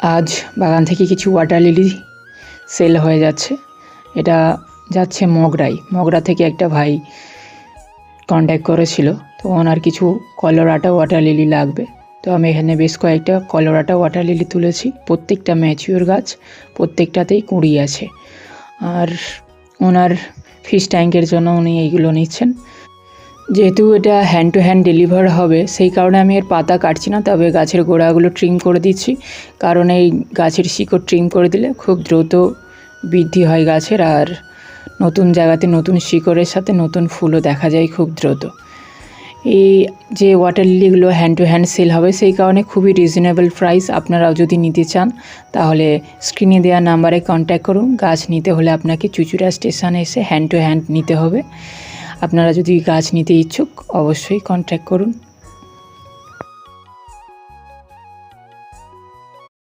আজ বাগান থেকে কিছু ওয়াটার লিলি সেল হয়ে যাচ্ছে। এটা যাচ্ছে মগরা থেকে একটা ভাই কন্ট্যাক্ট করেছিল, তো ওনার কিছু কলোরাটা ওয়াটার লিলি লাগবে। তো আমি এখানে বেশ কয়েকটা কলোরাটা ওয়াটার লিলি তুলেছি। প্রত্যেকটা ম্যাচিওর গাছ, প্রত্যেকটাতেই কুঁড়ি আছে। আর ওনার ফিশ ট্যাঙ্কের জন্য উনি এইগুলো নিচ্ছেন। যেহেতু এটা হ্যান্ড টু হ্যান্ড ডেলিভার হবে, সেই কারণে আমি এর পাতা কাটছি না, তবে গাছের গোড়াগুলো ট্রিম করে দিচ্ছি। কারণ এই গাছের শিকড় ট্রিম করে দিলে খুব দ্রুত বৃদ্ধি হয় গাছের, আর নতুন জায়গাতে নতুন শিকড়ের সাথে নতুন ফুলও দেখা যায় খুব দ্রুত। এই যে ওয়াটার লিলিগুলো হ্যান্ড টু হ্যান্ড সেল হবে, সেই কারণে খুবই রিজনেবল প্রাইস। আপনারাও যদি নিতে চান তাহলে স্ক্রিনে দেওয়া নাম্বারে কন্ট্যাক্ট করুন। গাছ নিতে হলে আপনাকে চুচুড়া স্টেশনে এসে হ্যান্ড টু হ্যান্ড নিতে হবে। আপনারা যদি গাছ নিতে ইচ্ছুক অবশ্যই কন্ট্যাক্ট করুন।